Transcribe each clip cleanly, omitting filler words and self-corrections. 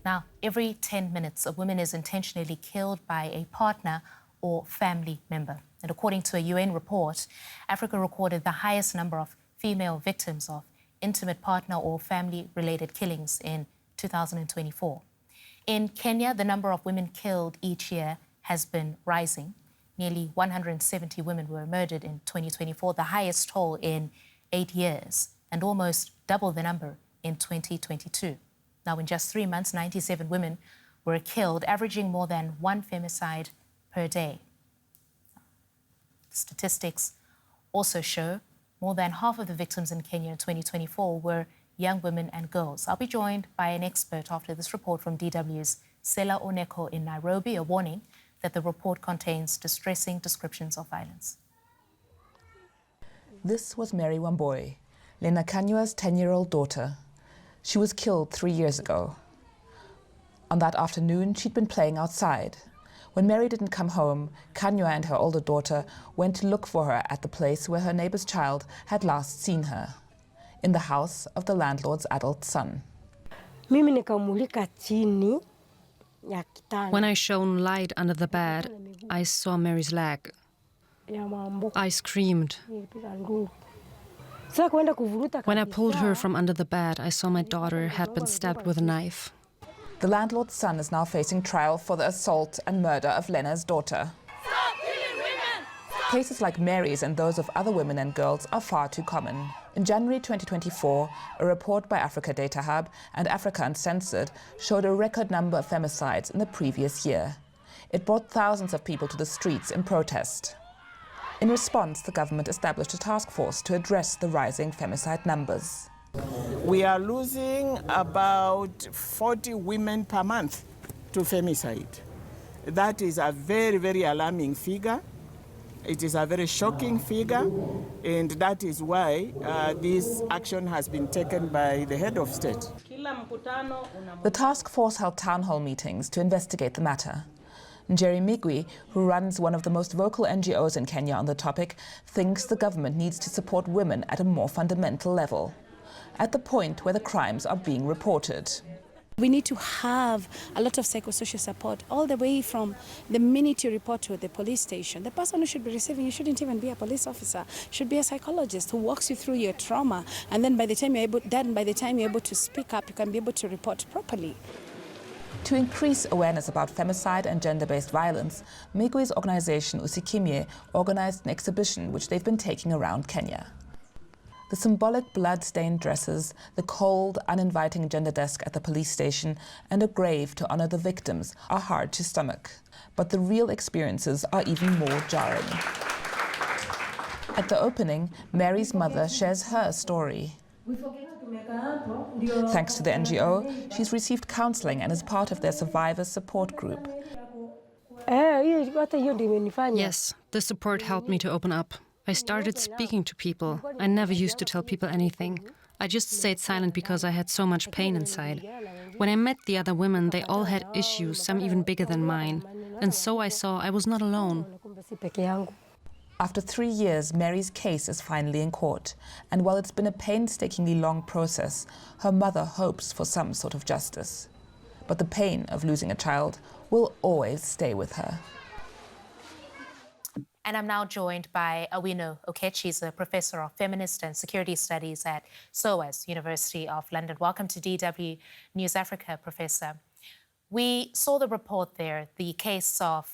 Now, every 10 minutes, a woman is intentionally killed by a partner or family member. And according to a UN report, Africa recorded the highest number of female victims of intimate partner or family-related killings in 2024. In Kenya, the number of women killed each year has been rising. Nearly 170 women were murdered in 2024, the highest toll in 8 years, and almost double the number in 2022. Now, in just 3 months, 97 women were killed, averaging more than one femicide per day. Statistics also show more than half of the victims in Kenya in 2024 were young women and girls. I'll be joined by an expert after this report from DW's Sella Oneko in Nairobi, a warning that the report contains distressing descriptions of violence. This was Mary Wambui, Lena Kanywa's 10-year-old daughter. She was killed 3 years ago. On that afternoon, she'd been playing outside. When Mary didn't come home, Kanywa and her older daughter went to look for her at the place where her neighbor's child had last seen her, in the house of the landlord's adult son. When I shone light under the bed, I saw Mary's leg. I screamed. When I pulled her from under the bed, I saw my daughter had been stabbed with a knife. The landlord's son is now facing trial for the assault and murder of Lena's daughter. Stop killing women! Cases like Mary's and those of other women and girls are far too common. In January 2024, a report by Africa Data Hub and Africa Uncensored showed a record number of femicides in the previous year. It brought thousands of people to the streets in protest. In response, the government established a task force to address the rising femicide numbers. We are losing about 40 women per month to femicide. That is a very, very alarming figure. It is a very shocking figure, and that is why this action has been taken by the head of state. The task force held town hall meetings to investigate the matter. Njeri Migwi, who runs one of the most vocal NGOs in Kenya on the topic, thinks the government needs to support women at a more fundamental level, at the point where the crimes are being reported. We need to have a lot of psychosocial support all the way from the minute you report to the police station. The person who should be receiving, you shouldn't even be a police officer, should be a psychologist who walks you through your trauma, and then by the time you're able to speak up, you can be able to report properly. To increase awareness about femicide and gender-based violence, Migwi's organization Usikimye organized an exhibition which they've been taking around Kenya. The symbolic blood-stained dresses, the cold, uninviting gender desk at the police station, and a grave to honor the victims are hard to stomach. But the real experiences are even more jarring. At the opening, Mary's mother shares her story. Thanks to the NGO, she's received counseling and is part of their survivors support group. Yes, the support helped me to open up. I started speaking to people. I never used to tell people anything. I just stayed silent because I had so much pain inside. When I met the other women, they all had issues, some even bigger than mine. And so I saw I was not alone. After 3 years, Mary's case is finally in court. And while it's been a painstakingly long process, her mother hopes for some sort of justice. But the pain of losing a child will always stay with her. And I'm now joined by Awino Okech. She's a professor of feminist and security studies at SOAS, University of London. Welcome to DW News Africa, Professor. We saw the report there, the case of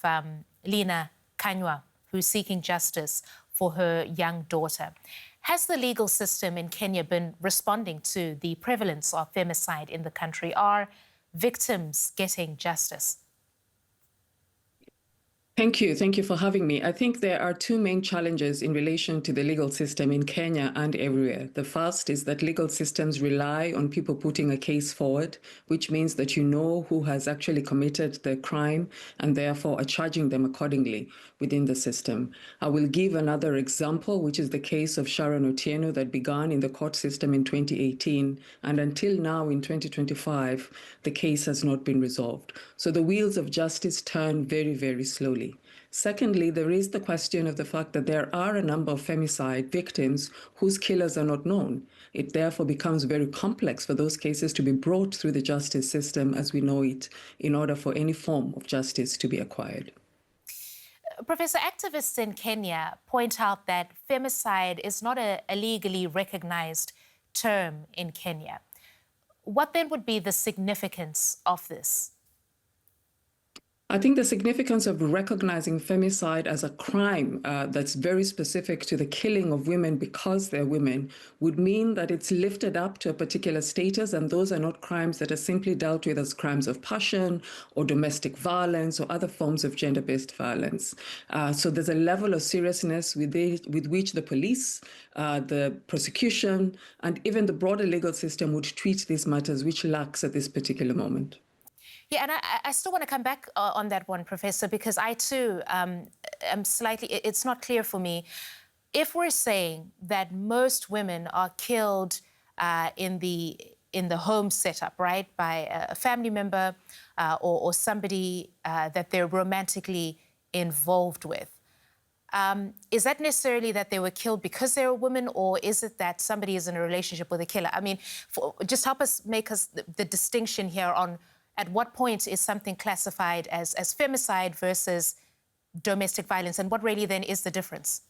Lena Kanywa, who's seeking justice for her young daughter. Has the legal system in Kenya been responding to the prevalence of femicide in the country? Are victims getting justice? Thank you. Thank you for having me. I think there are two main challenges in relation to the legal system in Kenya and everywhere. The first is that legal systems rely on people putting a case forward, which means that you know who has actually committed the crime and therefore are charging them accordingly within the system. I will give another example, which is the case of Sharon Otieno that began in the court system in 2018. And until now, in 2025, the case has not been resolved. So the wheels of justice turn very, very slowly. Secondly, there is the question of the fact that there are a number of femicide victims whose killers are not known. It therefore becomes very complex for those cases to be brought through the justice system as we know it in order for any form of justice to be acquired. Professor, activists in Kenya point out that femicide is not a legally recognized term in Kenya. What then would be the significance of this? I think the significance of recognizing femicide as a crime that's very specific to the killing of women because they're women would mean that it's lifted up to a particular status, and those are not crimes that are simply dealt with as crimes of passion or domestic violence or other forms of gender-based violence. So there's a level of seriousness with which the police, the prosecution, and even the broader legal system would treat these matters, which lacks at this particular moment. Yeah, and I still want to come back on that one, Professor, because I too am it's not clear for me. If we're saying that most women are killed in the home setup, right, by a family member or somebody that they're romantically involved with, is that necessarily that they were killed because they're a woman, or is it that somebody is in a relationship with a killer? I mean, just help us make the distinction here on at what point is something classified as femicide versus domestic violence, and what really then is the difference?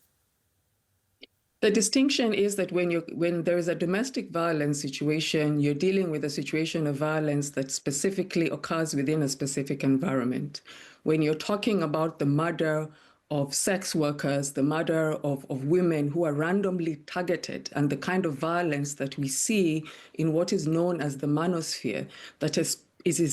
The distinction is that when there is a domestic violence situation, you're dealing with a situation of violence that specifically occurs within a specific environment. When you're talking about the murder of sex workers, the murder of women who are randomly targeted, and the kind of violence that we see in what is known as the manosphere, that is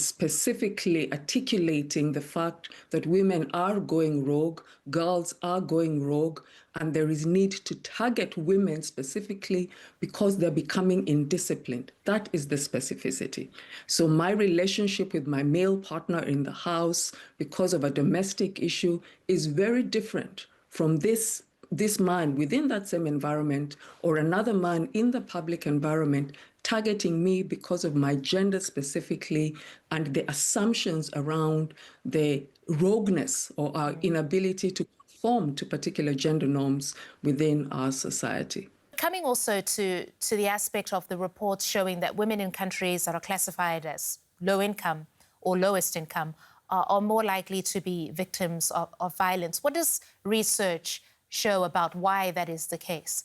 specifically articulating the fact that women are going rogue, girls are going rogue, and there is need to target women specifically because they're becoming indisciplined. That is the specificity. So my relationship with my male partner in the house because of a domestic issue is very different from this man within that same environment or another man in the public environment targeting me because of my gender specifically and the assumptions around the rogueness or our inability to conform to particular gender norms within our society. Coming also to the aspect of the reports showing that women in countries that are classified as low income or lowest income are more likely to be victims of violence. What does research show about why that is the case?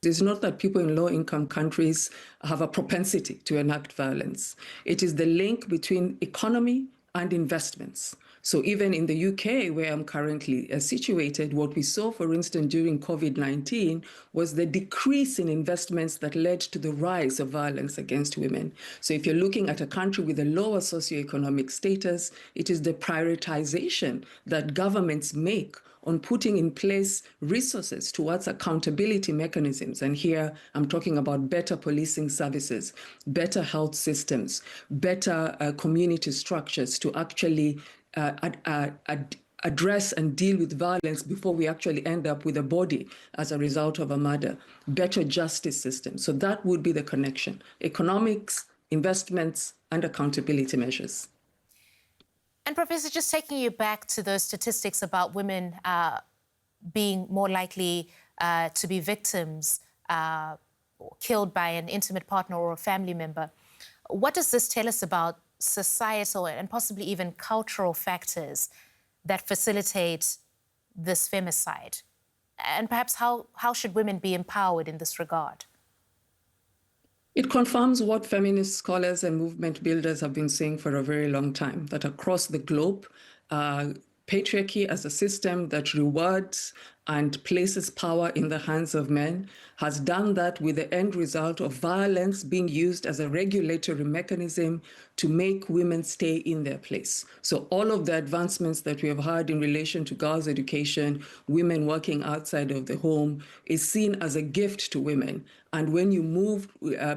It's not that people in low-income countries have a propensity to enact violence. It is the link between economy and investments. So even in the UK, where I'm currently situated, what we saw, for instance, during COVID-19 was the decrease in investments that led to the rise of violence against women. So if you're looking at a country with a lower socioeconomic status, it is the prioritization that governments make on putting in place resources towards accountability mechanisms. And here I'm talking about better policing services, better health systems, better community structures to actually address and deal with violence before we actually end up with a body as a result of a murder, better justice systems. So that would be the connection: economics, investments, and accountability measures. And Professor, just taking you back to those statistics about women being more likely to be victims or killed by an intimate partner or a family member, what does this tell us about societal and possibly even cultural factors that facilitate this femicide? And perhaps how should women be empowered in this regard? It confirms what feminist scholars and movement builders have been saying for a very long time, that across the globe, patriarchy as a system that rewards and places power in the hands of men has done that with the end result of violence being used as a regulatory mechanism to make women stay in their place. So all of the advancements that we have had in relation to girls' education, women working outside of the home, is seen as a gift to women. And when you move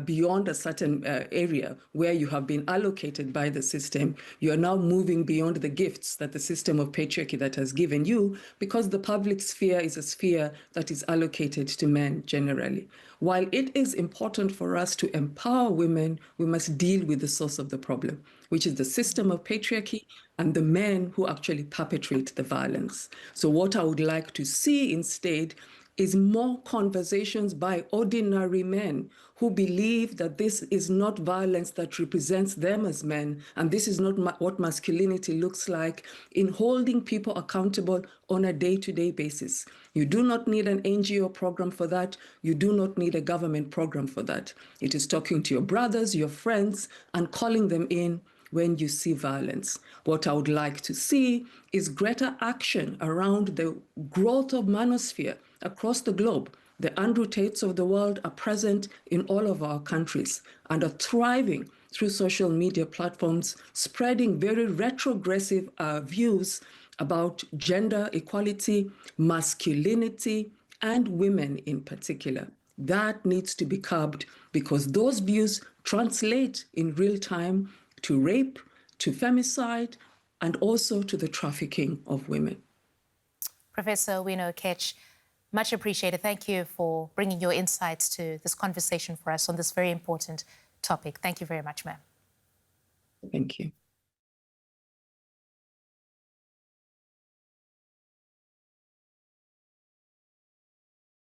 beyond a certain area where you have been allocated by the system, you are now moving beyond the gifts that the system of patriarchy that has given you, because the public sphere is a sphere that is allocated to men generally. While it is important for us to empower women, we must deal with the source of the problem, which is the system of patriarchy and the men who actually perpetrate the violence. So what I would like to see instead is more conversations by ordinary men who believe that this is not violence that represents them as men, and this is not what masculinity looks like, in holding people accountable on a day-to-day basis. You do not need an NGO program for that. You do not need a government program for that. It is talking to your brothers, your friends, and calling them in when you see violence. What I would like to see is greater action around the growth of manosphere across the globe. The Andrew Tates of the world are present in all of our countries and are thriving through social media platforms, spreading very retrogressive views about gender equality, masculinity, and women in particular. That needs to be curbed because those views translate in real time to rape, to femicide, and also to the trafficking of women. Professor Awino Okech, much appreciated. Thank you for bringing your insights to this conversation for us on this very important topic. Thank you very much, ma'am. Thank you.